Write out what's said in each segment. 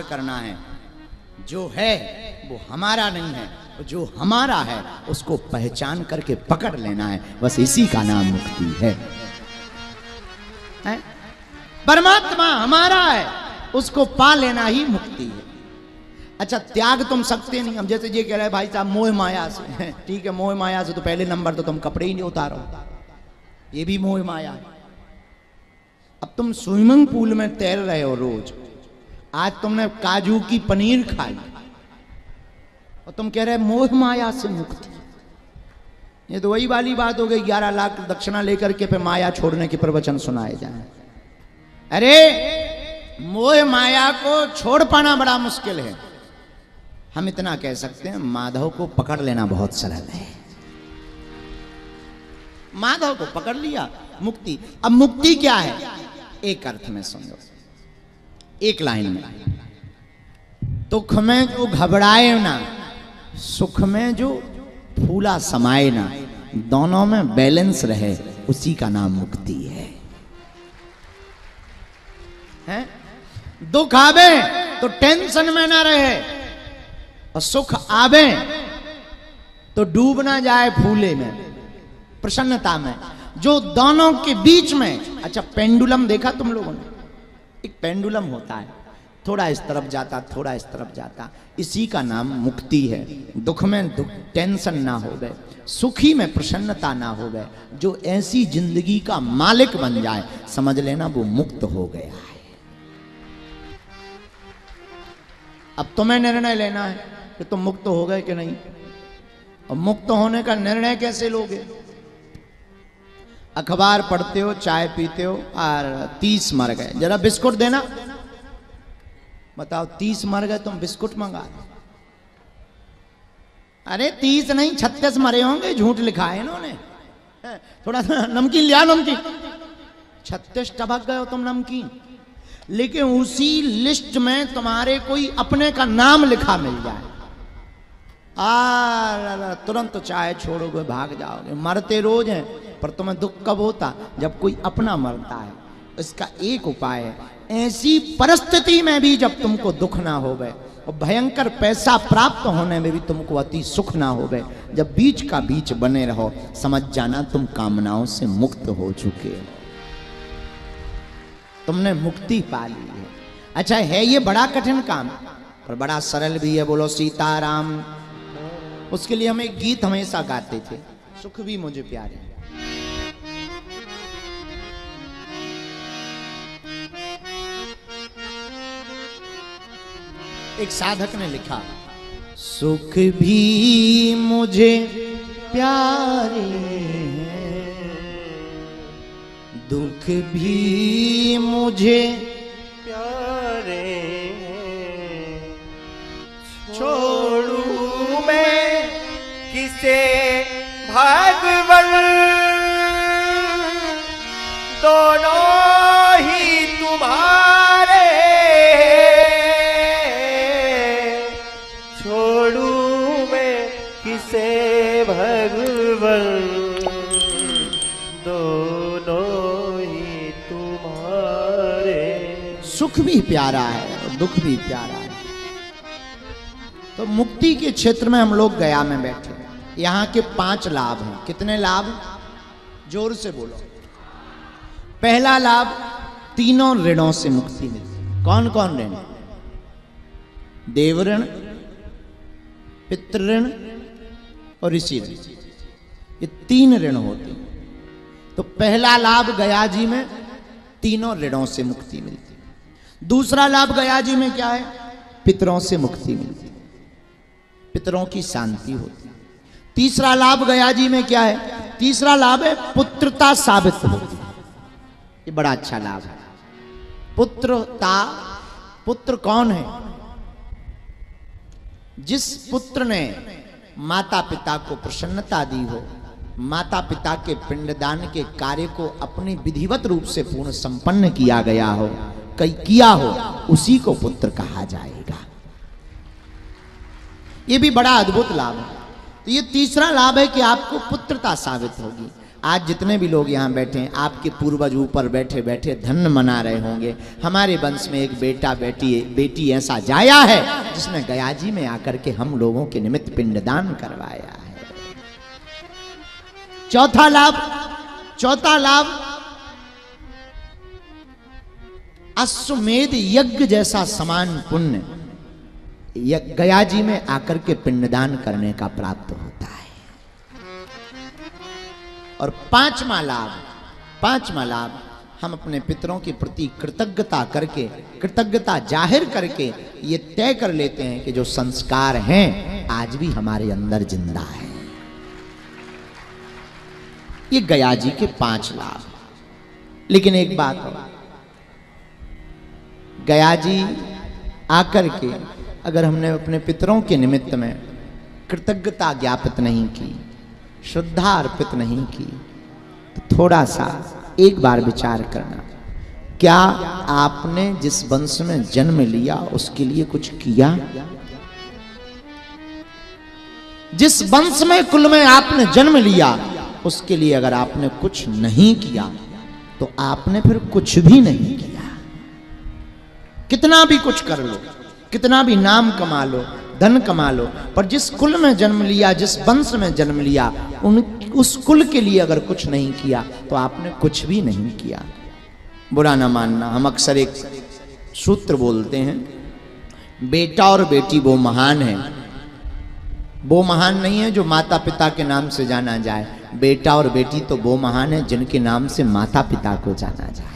करना है। जो है वो हमारा नहीं है, जो हमारा है उसको पहचान करके पकड़ लेना है। बस इसी का नाम मुक्ति है। परमात्मा हमारा है, उसको पा लेना ही मुक्ति है। अच्छा, त्याग तुम सकते नहीं। हम जैसे ये कह रहे हैं भाई साहब मोह माया से, ठीक है मोह माया से तो पहले नंबर तो तुम कपड़े ही नहीं उतारो, ये भी मोह माया है। अब तुम स्विमिंग पूल में तैर रहे हो रोज, आज तुमने काजू की पनीर खाई और तुम कह रहे मोह माया से मुक्ति। ये तो वही वाली बात हो गई 11 लाख दक्षिणा लेकर के पे माया छोड़ने के प्रवचन सुनाए जाए। अरे मोह माया को छोड़ पाना बड़ा मुश्किल है। हम इतना कह सकते हैं माधव को पकड़ लेना बहुत सरल है। माधव को पकड़ लिया, मुक्ति। अब मुक्ति क्या है? एक अर्थ में समझो, एक लाइन में, दुख में जो घबराए ना, सुख में जो फूला समाये ना, दोनों में बैलेंस रहे, उसी का नाम मुक्ति है? दुख आवे तो टेंशन में ना रहे और सुख आवे तो डूब ना जाए फूले में, प्रसन्नता में, जो दोनों के बीच में। अच्छा, पेंडुलम देखा तुम लोगों ने? एक पेंडुलम होता है, थोड़ा इस तरफ जाता, थोड़ा इस तरफ जाता, इसी का नाम मुक्ति है। दुख में टेंशन ना हो गए, सुखी में प्रसन्नता ना हो गए, जो ऐसी जिंदगी का मालिक बन जाए, समझ लेना वो मुक्त हो गया है। अब तुम्हें निर्णय लेना है कि तुम मुक्त हो गए कि नहीं। और मुक्त होने का निर्णय कैसे लोगे? अखबार पढ़ते हो, चाय पीते हो और 30 मर गए, जरा बिस्कुट देना। बताओ, 30 मर गए, तुम बिस्कुट मंगा दो। अरे 30 नहीं 36 मरे होंगे, झूठ लिखा है इन्होंने। थोड़ा सा नमकीन लिया, नमकीन। 36 टपक गए हो तुम नमकीन, लेकिन उसी लिस्ट में तुम्हारे कोई अपने का नाम लिखा मिल जाए, तुरंत तो चाय छोड़ोगे, भाग जाओगे। मरते रोज हैं, पर तुम्हें दुख कब होता? जब कोई अपना मरता है। इसका एक उपाय है, ऐसी परिस्थिति में भी जब तुमको दुख ना होवे और भयंकर पैसा प्राप्त होने में भी तुमको अति सुख ना होवे, जब बीच का बीच बने रहो, समझ जाना तुम कामनाओं से मुक्त हो चुके हो, तुमने मुक्ति पा ली है। अच्छा, है ये बड़ा कठिन काम, पर बड़ा सरल भी है। बोलो सीताराम। उसके लिए हम एक गीत हमेशा गाते थे, सुख भी मुझे प्यारे। एक साधक ने लिखा, सुख भी मुझे प्यारे हैं, दुख भी मुझे प्यारे हैं, छोड़ू मैं किसे भगवन, दोनों ही तुम्हारे, छोड़ू मैं किसे भगवन, दोनों ही तुम्हारे। सुख भी प्यारा है और दुख भी प्यारा है। तो मुक्ति के क्षेत्र में हम लोग गया में बैठे, यहाँ के 5 लाभ हैं। कितने लाभ? जोर से बोलो। पहला लाभ, तीनों ऋणों से मुक्ति मिलती। कौन कौन ऋण? देव ऋण, पितृ ऋण और ऋषि ऋण। ये 3 ऋण होते हैं। तो पहला लाभ गया जी में तीनों ऋणों से मुक्ति मिलती। दूसरा लाभ गया जी में क्या है? पितरों से मुक्ति मिलती, पितरों की शांति होती। तीसरा लाभ गया जी में क्या है? तीसरा लाभ है पुत्रता साबित होती। ये बड़ा अच्छा लाभ है, पुत्रता। पुत्र कौन है? जिस पुत्र ने माता पिता को प्रसन्नता दी हो, माता पिता के पिंडदान के कार्य को अपने विधिवत रूप से पूर्ण संपन्न किया गया हो, किया हो, उसी को पुत्र कहा जाएगा। ये भी बड़ा अद्भुत लाभ है। तो ये तीसरा लाभ है कि आपको पुत्रता साबित होगी। आज जितने भी लोग यहाँ बैठे हैं, आपके पूर्वज ऊपर बैठे बैठे धन्य मना रहे होंगे, हमारे वंश में एक बेटा बेटी ऐसा जाया है जिसने गयाजी में आकर के हम लोगों के निमित्त पिंडदान करवाया है। चौथा लाभ अश्वमेध यज्ञ जैसा समान पुण्य गयाजी में आकर के पिंडदान करने का प्राप्त होता है। और पांचवा लाभ हम अपने पितरों के प्रति कृतज्ञता जाहिर करके ये तय कर लेते हैं कि जो संस्कार हैं आज भी हमारे अंदर जिंदा है। ये गयाजी के 5 लाभ। लेकिन एक बात हो, गयाजी आकर के अगर हमने अपने पितरों के निमित्त में कृतज्ञता ज्ञापित नहीं की, श्रद्धा अर्पित नहीं की, तो थोड़ा सा एक बार विचार करना, क्या आपने जिस वंश में जन्म लिया उसके लिए कुछ किया? जिस वंश में कुल में आपने जन्म लिया उसके लिए अगर आपने कुछ नहीं किया तो आपने फिर कुछ भी नहीं किया। कितना भी कुछ कर लो, कितना भी नाम कमा लो, धन कमा लो, पर जिस कुल में जन्म लिया, जिस वंश में जन्म लिया, उस कुल के लिए अगर कुछ नहीं किया तो आपने कुछ भी नहीं किया। बुरा ना मानना, हम अक्सर एक सूत्र बोलते हैं, बेटा और बेटी वो महान है। वो महान नहीं है जो माता पिता के नाम से जाना जाए, बेटा और बेटी तो वो महान है जिनके नाम से माता पिता को जाना जाए।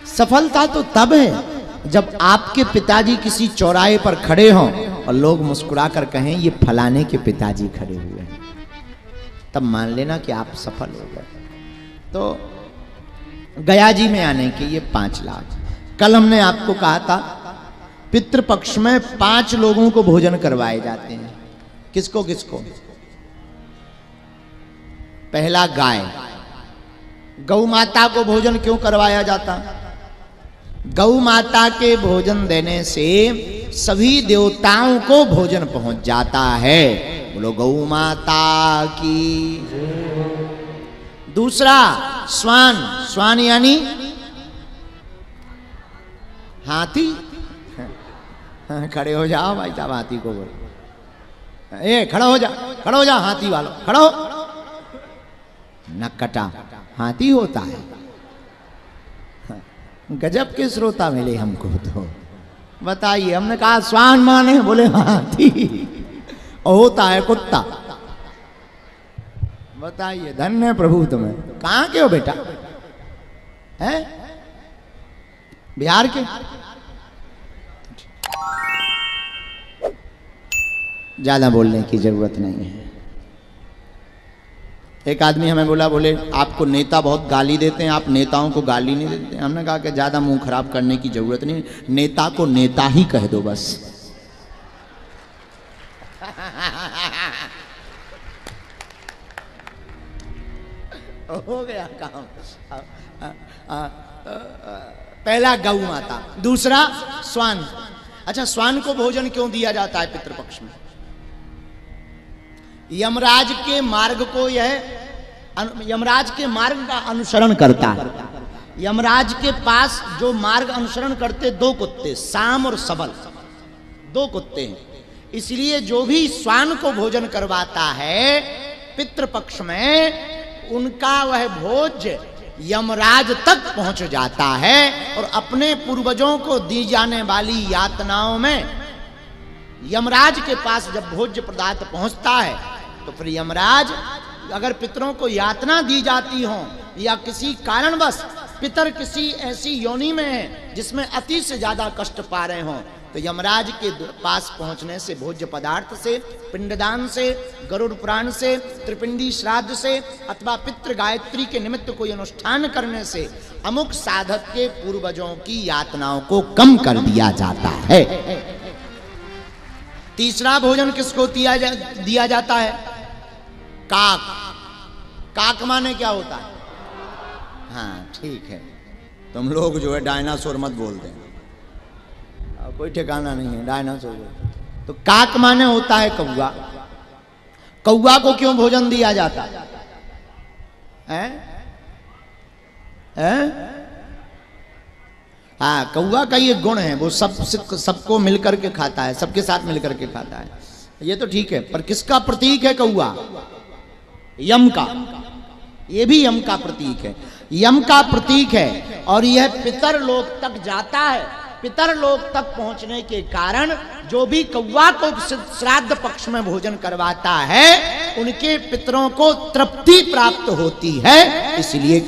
सफलता तो तब है जब आपके पिताजी किसी चौराहे पर खड़े हों और लोग मुस्कुरा कर कहें ये फलाने के पिताजी खड़े हुए हैं, तब मान लेना कि आप सफल हो गए। तो गयाजी में आने के ये 5 लाभ। कल हमने आपको कहा था पितृपक्ष में 5 लोगों को भोजन करवाए जाते हैं। किसको किसको? पहला गाय, गौ माता को भोजन क्यों करवाया जाता? गौ माता के भोजन देने से सभी देवताओं को भोजन पहुंच जाता है। बोलो गौ माता की। दूसरा स्वान यानी हाथी। खड़े हो जाओ भाई साहब, हाथी को बोलो, ए खड़ा हो जा हाथी वालों, खड़ा हो। नक्कटा हाथी होता है। गजब के श्रोता मिले हमको। तो बताइए, हमने कहा स्वान माने, बोले हाथी, और होता है कुत्ता। बताइए, धन्य प्रभु तुम्हें। कहाँ के हो बेटा? हैं? बिहार के? ज्यादा बोलने की जरूरत नहीं है। एक आदमी हमें बोला, बोले आपको नेता बहुत गाली देते हैं, आप नेताओं को गाली नहीं देते। हमने कहा कि ज्यादा मुंह खराब करने की जरूरत नहीं, नेता को नेता ही कह दो बस। हो गया काम। पहला गौ माता, दूसरा स्वान। अच्छा, स्वान को भोजन क्यों दिया जाता है पितृपक्ष में? यमराज के मार्ग को यमराज के मार्ग का अनुसरण करता है। यमराज के पास जो मार्ग अनुसरण करते 2 कुत्ते, साम और सबल, 2 कुत्ते हैं। इसलिए जो भी स्वान को भोजन करवाता है पितृपक्ष में, उनका वह भोज्य यमराज तक पहुंच जाता है और अपने पूर्वजों को दी जाने वाली यातनाओं में यमराज के पास जब भोज्य पदार्थ पहुंचता है तो फिर यमराज, अगर पितरों को यातना दी जाती हो या किसी कारणवश पितर किसी ऐसी योनि में है जिसमें अति से ज्यादा कष्ट पा रहे हों, तो यमराज के पास पहुंचने से, भोज्य पदार्थ से, पिंडदान से, गरुड़ पुराण से, त्रिपिंडी श्राद्ध से अथवा पितृ गायत्री के निमित्त कोई अनुष्ठान करने से अमुक साधक के पूर्वजों की यातनाओं को कम कर दिया जाता है। तीसरा भोजन किसको दिया जाता है? काक। काक माने क्या होता है? हाँ ठीक है, तुम लोग जो है डायनासोर मत बोलते हैं, कोई ठिकाना नहीं है डायनासोर। तो काक माने होता है कौवा। कौवा को क्यों भोजन दिया जाता है? हाँ, कौवा का ये गुण है, वो सबको मिलकर के खाता है, सबके साथ मिलकर के खाता है, ये तो ठीक है। पर किसका प्रतीक है कौवा? यम का। ये भी यम का प्रतीक है, यम का प्रतीक है। और यह पितर लोक तक जाता है। पितर लोक तक पहुंचने के कारण जो भी कौवा को श्राद्ध पक्ष में भोजन करवाता है, उनके पितरों को तृप्ति प्राप्त होती है, इसलिए